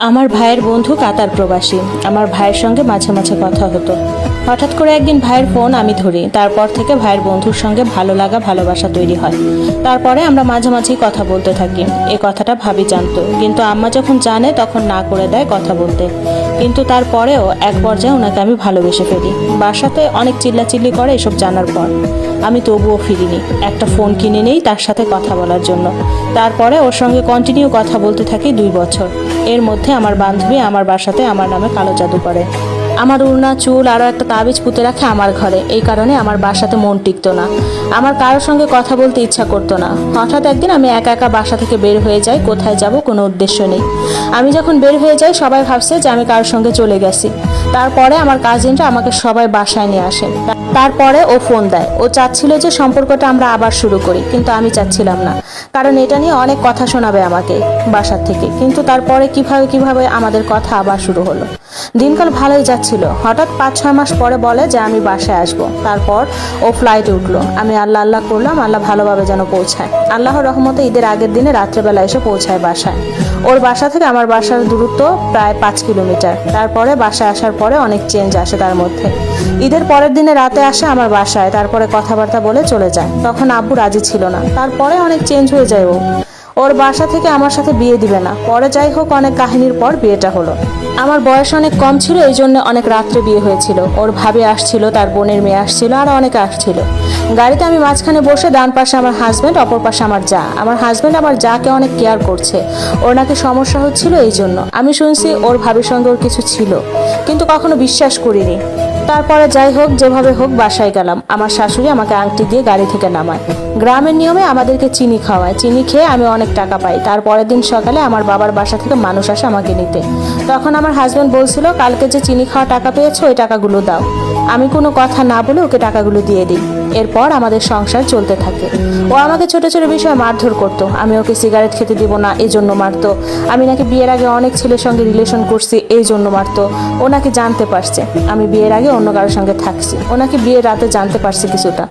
আমার ভাইয়ের বন্ধু কাতার প্রবাসী। আমার ভাইয়ের সঙ্গে মাঝে মাঝে কথা হতো। হঠাৎ করে একদিন ভাইয়ের ফোন আমি ধরি। তারপর থেকে ভাইয়ের বন্ধুর সঙ্গে ভালো লাগা ভালোবাসা তৈরি হয়। তারপরে আমরা মাঝে মাঝেই কথা বলতে থাকি। এই কথাটা ভাবি জানতো, কিন্তু আম্মা যখন জানে তখন না করে দেয় কথা বলতে। কিন্তু তারপরেও এক পর্যায়ে ওনাকে আমি ভালোবেসে ফেলি। বাসাতে অনেক চিল্লাচিল্লি করে এসব জানার পর আমি তবুও ফিরিনি। একটা ফোন কিনে নেই তার সাথে কথা বলার জন্য। তারপরে ওর সঙ্গে কন্টিনিউ কথা বলতে থাকি 2 বছর। এর মধ্যে আমার বান্ধবী আমার বাসাতে আমার নামে কালো জাদু করে। আমার উড়না চুল আরও একটা তাবিজ পুঁতে রাখে আমার ঘরে। এই কারণে আমার বাসাতে মন টিকতো না। আমার কারোর সঙ্গে কথা বলতে ইচ্ছা করতো না। হঠাৎ একদিন আমি একা একা বাসা থেকে বের হয়ে যাই। কোথায় যাব কোনো উদ্দেশ্য নেই। আমি যখন বের হয়ে যাই সবাই ভাবছে যে আমি কারোর সঙ্গে চলে গেছি। তারপরে আমার কাজিনরা আমাকে সবাই বাসায় নিয়ে আসে। তারপরে ও ফোন দেয়। ও চাচ্ছিল যে সম্পর্কটা আমরা আবার শুরু করি, কিন্তু আমি চাচ্ছিলাম না, কারণ এটা নিয়ে অনেক কথা শোনাবে আমাকে বাসার থেকে। কিন্তু তারপরে কিভাবে আমাদের কথা আবার শুরু হলো। দিনকাল ভালোই যাচ্ছিল। হঠাৎ 5-6 মাস পরে বলে যে আমি বাসায় আসবো। তারপর ও ফ্লাইটে উঠলো। আমি আল্লাহ আল্লাহ করলাম আল্লাহ ভালোভাবে যেন পৌঁছায়। আল্লাহর রহমতে ঈদের আগের দিনে রাত্রেবেলা এসে পৌঁছায় বাসায়। ওর বাসা থেকে আমার বাসার দূরত্ব প্রায় 5 কিলোমিটার। তারপরে বাসায় আসার পরে অনেক চেঞ্জ আসে তার মধ্যে। ঈদের পরের দিনে রাতে আসে আমার বাসায়। তারপরে কথাবার্তা বলে চলে যায়। তখন আব্বু রাজি ছিল না। তারপরে অনেক চেঞ্জ হয়ে যায় ও। ওর বাসা থেকে আমার সাথে বিয়ে দিবে না। পরে যাই হোক অনেক কাহিনীর পর বিয়েটা হলো। আমার বয়স অনেক কম ছিল, এই জন্য অনেক রাত্রে বিয়ে হয়েছিল। ওর ভাবি আসছিল, তার বোনের মেয়ে আসছিল, আর অনেকে আসছিল। গাড়িতে আমি মাঝখানে বসে, ডান পাশে আমার হাজব্যান্ড, অপর পাশে আমার যা। আমার হাজব্যান্ড আমার যাকে অনেক কেয়ার করছে। ওর নাকি সমস্যা হচ্ছিল, এই জন্য। আমি শুনছি ওর ভাবির সঙ্গে ওর কিছু ছিল, কিন্তু কখনো বিশ্বাস করিনি। তারপরে যাই হোক যেভাবে হোক বাসায় গেলাম। আমার শাশুড়ি আমাকে আংটি দিয়ে গাড়ি থেকে নামায়। গ্রামের নিয়মে আমাদেরকে চিনি খাওয়ায়। চিনি খেয়ে আমি অনেক টাকা পাই। তারপরের দিন সকালে আমার বাবার বাসা থেকে মানুষ আসে আমাকে নিতে। তখন আমার হাজব্যান্ড বলছিল, কালকে যে চিনি খাওয়া টাকা পেয়েছো ওই টাকাগুলো দাও। আমি কোনো কথা না বলে ওকে টাকাগুলো দিয়ে দিই। এরপর আমাদের সংসার চলতে থাকে। ও আমাকে ছোট ছোট বিষয়ে মারধর করতো। আমি ওকে সিগারেট খেতে দিব না এই জন্য মারতো। আমি নাকি বিয়ের আগে অনেক ছেলের সঙ্গে রিলেশন করছি এই জন্য মারতো। ও নাকি জানতে পারছে আমি বিয়ের আগে অন্য কারোর সঙ্গে থাকছি। ও নাকি বিয়ের রাতে জানতে পারছে কিছুটা।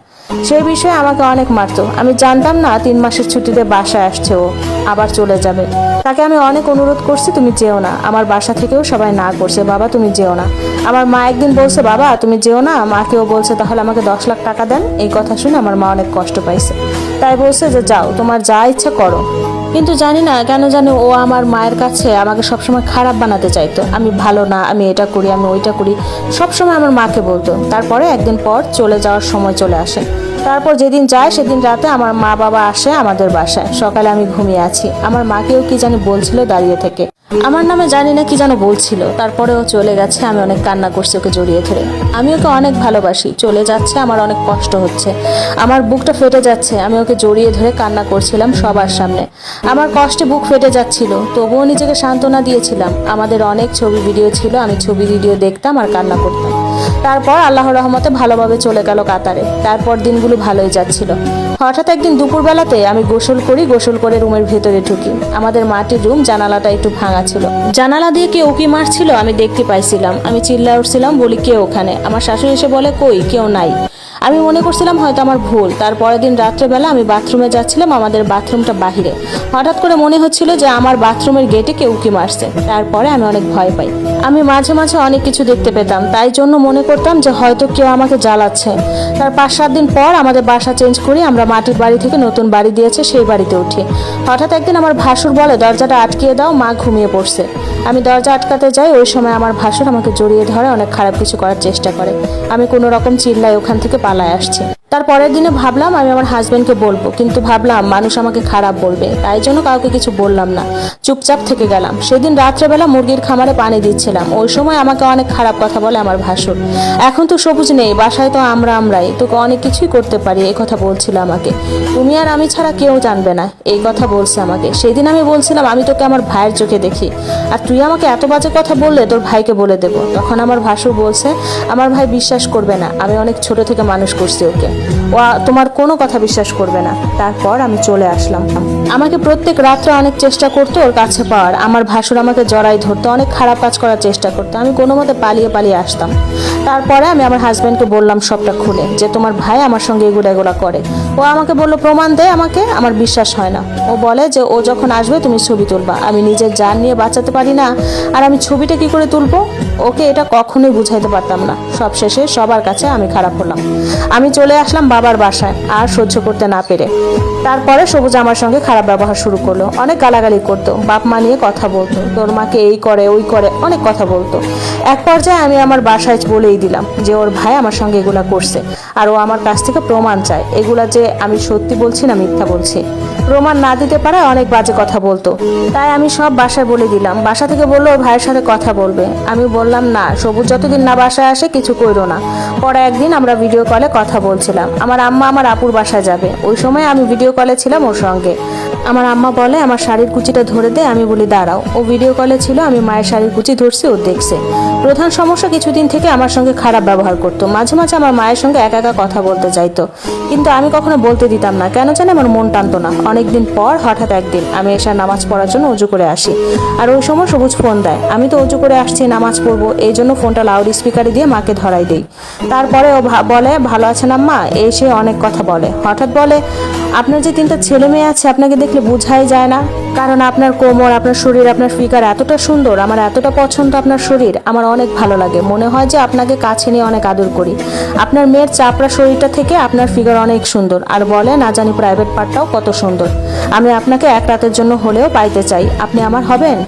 সেই বিষয়ে আমাকে অনেক মারতো। আমি জানতাম না 3 মাসের ছুটিতে বাসায় আসছে ও, আবার চলে যাবে। তাকে আমি অনেক অনুরোধ করছি তুমি যেও না। আমার বাসা থেকেও সবাই না করছে, বাবা তুমি যেও না। আমার মা একদিন বলছে বাবা তুমি যেও না। মাকেও বলছে তাহলে আমাকে 10 লাখ টাকা দেন। এই কথা শুনে আমার মা অনেক কষ্ট পাইছে। তাই বলছে যে যাও, তোমার যা ইচ্ছা করো। কিন্তু জানি না কেন জানি ও আমার মায়ের কাছে আমাকে সবসময় খারাপ বানাতে চাইতো। আমি ভালো না, আমি এটা করি, আমি ওইটা করি, সবসময় আমার মাকে বলতো। তারপরে একদিন পর চলে যাওয়ার সময় চলে আসে। তারপর যেদিন যায় সেদিন রাতে আমার মা বাবা আসে আমাদের বাসায়। সকালে আমি ঘুমিয়ে আছি। আমার মাকেও কি জানি বলছিল দাঁড়িয়ে থেকে, আমার নামে জানি না কি যেন বলছিল। তারপরে ও চলে গেছে। আমি অনেক কান্না করছি ওকে জড়িয়ে ধরে। আমি ওকে অনেক ভালোবাসি। চলে যাচ্ছে, আমার অনেক কষ্ট হচ্ছে, আমার বুকটা ফেটে যাচ্ছে। আমি ওকে জড়িয়ে ধরে কান্না করছিলাম সবার সামনে। আমার কষ্টে বুক ফেটে যাচ্ছিল, তবুও নিজেকে সান্ত্বনা দিয়েছিলাম। আমাদের অনেক ছবি ভিডিও ছিল, আমি ছবি ভিডিও দেখতাম আর কান্না করতাম। তারপর আল্লাহর রহমতে ভালোভাবে চলে গেল কাতারে। তারপর দিনগুলো ভালোই যাচ্ছিল। হঠাৎ একদিন দুপুরবেলাতে আমি গোসল করে রুমের ভেতরে ঢুকি। আমাদের মাটির রুম, জানালাটা একটু ভাঙা ছিল। জানালা দিয়ে কে উকি মারছিল আমি দেখতে পাইছিলাম। আমি চিল্লা উঠছিলাম, বলি কে ওখানে? আমার শাশুড়ি এসে বলে কই, কেউ নাই। আমি মনে করছিলাম হয়তো আমার ভুল। তারপরের দিন রাত্রেবেলা আমি বাথরুমে যাচ্ছিলাম। আমাদের বাথরুমটা বাহিরে। হঠাৎ করে মনে হচ্ছিল যে আমার বাথরুমের গেটে কেউ উকি মারছে। তারপরে আমি অনেক ভয় পাই। আমি মাঝে মাঝে অনেক কিছু দেখতে পেতাম, তাই জন্য মনে করতাম যে হয়তো কেউ আমাকে জ্বালাচ্ছে। তার 5-7 দিন পর আমাদের বাসা চেঞ্জ করি। আমরা মাটির বাড়ি থেকে নতুন বাড়ি দিয়েছে সেই বাড়িতে উঠি। হঠাৎ একদিন আমার ভাসুর বলে দরজাটা আটকিয়ে দাও, মা ঘুমিয়ে পড়ছে। আমি দরজা আটকাতে যাই। ওই সময় আমার ভাসুর আমাকে জড়িয়ে ধরে অনেক খারাপ কিছু করার চেষ্টা করে। আমি কোনো রকম চিল্লাই ওখান থেকে পালায় আসছি। তারপরের দিনে ভাবলাম আমি আমার হাজবেন্ডকে বলবো, কিন্তু ভাবলাম মানুষ আমাকে খারাপ বলবে, তাই জন্য কাউকে কিছু বললাম না, চুপচাপ থেকে গেলাম। সেদিন রাত্রেবেলা মুরগির খামারে পানি দিচ্ছিলাম। ওই সময় আমাকে অনেক খারাপ কথা বলে আমার ভাসুর। এখন তো সবুজ নেই, বাসায় তো আমরাই, তোকে অনেক কিছুই করতে পারি, এই কথা বলছিল আমাকে। তুমি আর আমি ছাড়া কেউ জানবে না, এই কথা বলছে আমাকে। সেদিন আমি বলছিলাম আমি তোকে আমার ভাইয়ের চোখে দেখি, আর তুই আমাকে এত বাজে কথা বললে তোর ভাইকে বলে দেবো। তখন আমার ভাসুর বলছে আমার ভাই বিশ্বাস করবে না, আমি অনেক ছোট থেকে মানুষ করছি ওকে। ও ও তোমার কোনো কথা বিশ্বাস করবে না। তারপর আমি চলে আসলাম। আমাকে প্রত্যেক রাত্রে অনেক চেষ্টা করতো ওর কাছে পাওয়ার। আমার ভাসুর আমাকে জড়াই ধরতো, অনেক খারাপ কাজ করার চেষ্টা করতো। আমি কোনো মতে পালিয়ে পালিয়ে আসতাম। তারপরে আমি আমার হাজব্যান্ডকে বললাম সবটা খুলে, যে তোমার ভাই আমার সঙ্গে এগুলা করে। ও আমাকে বললো প্রমাণ দেয় আমাকে। আমার বিশ্বাস হয় না। ও বলে যে ও যখন আসবে তুমি ছবি তুলবা। আমি নিজের জান নিয়ে বাঁচাতে পারি না, আর আমি ছবিটা কি করে তুলবো? ওকে এটা কখনোই বুঝাইতে পারতাম না। সব শেষে সবার কাছে আমি খারাপ হলাম। আমি চলে আসলাম বাবার বাসায়, আর সহ্য করতে না পেরে। তারপরে সবুজ আমার সঙ্গে খারাপ ব্যবহার শুরু করলো। অনেক গালাগালি করতো, বাপ মা নিয়ে কথা বলতো, তোর মাকে এই করে ওই করে অনেক কথা বলতো। এক পর্যায়ে আমি আমার বাসায় বলেই দিলাম যে ওর ভাই আমার সঙ্গে এগুলা করছে, আর ও আমার কাছ থেকে প্রমাণ চায় এগুলা যে আমি সত্যি বলছি না মিথ্যা বলছি। প্রমাণ না দিতে পারে অনেক বাজে কথা বলতো। তাই আমি সব বাসায় বলে দিলাম। বাসা থেকে বললো ওর ভাইয়ের সাথে কথা বলবে। আমি বললাম না, সবুজ যতদিন না বাসায় আসে কিছু কইরো না। পরে একদিন আমরা ভিডিও কলে কথা বলছিলাম। আমার আম্মা আমার আপুর বাসায় যাবে, ওই সময় আমি ভিডিও কলে ছিলাম ওর সঙ্গে। আমার আম্মা বলে আমার শাড়ির কুচিটা ধরে দে। আমি বলি দাঁড়াও। ও ভিডিও কলে ছিল, আমি মায়ের শাড়ির কুচি ধরছি, ও দেখছে। প্রধান সমস্যা, কিছুদিন থেকে আমার সঙ্গে খারাপ ব্যবহার করতো। মাঝে মাঝে আমার মায়ের সঙ্গে একা একা কথা বলতে চাইতো, কিন্তু আমি কখনো বলতে দিতাম না। কেন জানি আমার মন টানতো না। অনেকদিন পর হঠাৎ একদিন আমি এসে নামাজ পড়ার জন্য উজু করে আসি, আর ওই সময় সবুজ ফোন দেয়। আমি তো উজু করে আসছি, নামাজ পড়বো, এই জন্য ফোনটা লাউড স্পিকারে দিয়ে মাকে ধরাই দেই। তারপরে ও বলে ভালো আছেন আম্মা, এসে অনেক কথা বলে। হঠাৎ বলে আপনার যে 3টা ছেলে মেয়ে আছে আপনাকে দেখলে বোঝাই যায় না, কারণ আপনার কোমর, আপনার শরীর, আপনার ফিগার এতটা সুন্দর, আমার এতটা পছন্দ আপনার শরীর, আমার অনেক ভালো লাগে। মনে হয় যে আপনাকে কাছে নিয়ে অনেক আদর করি। আপনার মেয়ের চাপড়া শরীরটা থেকে আপনার ফিগার অনেক সুন্দর, আর বলে না জানি প্রাইভেট পার্টটাও কত সুন্দর। আমি আপনাকে এক রাতের জন্য হলেও পাইতে চাই, আপনি আমার হবেন?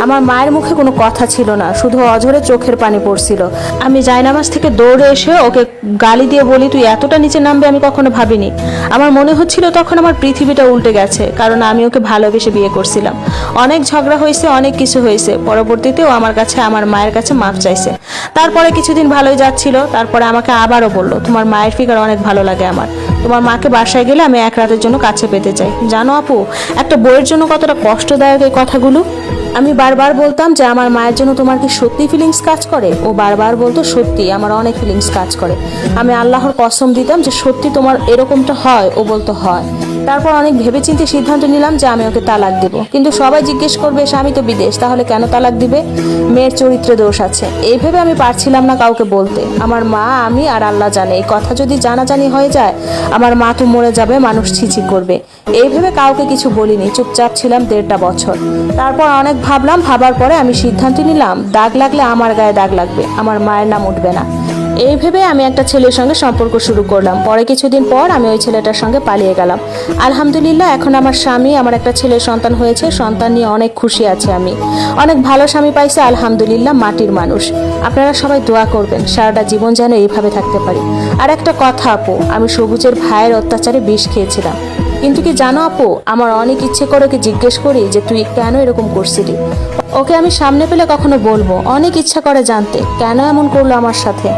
আমার মায়ের মুখে কোনো কথা ছিল না, শুধু অঝরে চোখের পানি পড়ছিল। আমি জায়নামাজ থেকে দৌড়ে এসে ওকে গালি দিয়ে বলি তুই এতটা নিচে নামবে আমি কখনো ভাবিনি। আমার মনে হচ্ছিল তখন আমার পৃথিবীটা উল্টে গেছে, কারণ আমি ওকে ভালোবেসে বিয়ে করছিলাম। অনেক ঝগড়া হয়েছে, অনেক কিছু হয়েছে। পরবর্তীতেও আমার কাছে, আমার মায়ের কাছে মাপ চাইছে। তারপরে কিছুদিন ভালোই যাচ্ছিল। তারপরে আমাকে আবারও বললো তোমার মায়ের ফিগার অনেক ভালো লাগে আমার, তোমার মাকে বাসায় গেলে আমি এক রাতের জন্য কাছে পেতে চাই। জানো আপু, একটা বইয়ের জন্য কতটা কষ্টদায়ক এই কথাগুলো। আমি বারবার বলতাম যে আমার মায়ের জন্য তোমার কি সত্যি ফিলিংস কাজ করে? ও বারবার বলতো সত্যি আমার অনেক ফিলিংস কাজ করে। আমি আল্লাহর কসম দিতাম যে সত্যি তোমার এরকমটা হয়? ও বলতো হয়। তারপর অনেক ভেবেচিন্তে সিদ্ধান্ত নিলাম যে আমি ওকে তালাক দেব। কিন্তু সবাই জিজ্ঞেস করবে স্বামী তো বিদেশ, তাহলে কেন তালাক দিবে? মেয়ের চরিত্রে দোষ আছে। এই ভেবে আমি পারছিলাম না কাউকে বলতে। আমার মা, আমি আর আল্লাহ জানে, এই কথা যদি জানাজানি হয়ে যায় আমার মা তো মরে যাবে, মানুষ ছিছি করবে। এই ভেবে কাউকে কিছু বলিনি, চুপচাপ ছিলাম 1.5টা বছর। তারপর অনেক ভাবলাম, ভাবার পরে আমি সিদ্ধান্ত নিলাম দাগ লাগলে আমার গায়ে দাগ লাগবে, আমার মায়ের নাম উঠবে না। এই ভেবে আমি একটা ছেলের সঙ্গে সম্পর্ক শুরু করলাম। পরে কিছুদিন পর আমি ওই ছেলেটার সঙ্গে পালিয়ে গেলাম। আলহামদুলিল্লাহ, এখন আমার স্বামী, আমার একটা ছেলের সন্তান হয়েছে। সন্তান নিয়ে অনেক খুশি আছি আমি। অনেক ভালো স্বামী পাইছে আলহামদুলিল্লাহ, মাটির মানুষ। আপনারা সবাই দোয়া করবেন সারাটা জীবন যেন এইভাবে থাকতে পারি। আর একটা কথা আপু, আমি সবুজের ভাইয়ের অত্যাচারে বিষ খেয়েছিলাম। কিন্তু কি জানো আপু, আমার অনেক ইচ্ছে করে ওকে জিজ্ঞেস করি যে তুই কেন এরকম করছিলি। ওকে আমি সামনে পেলে কখনো বলবো, অনেক ইচ্ছা করে জানতে কেন এমন করলো আমার সাথে।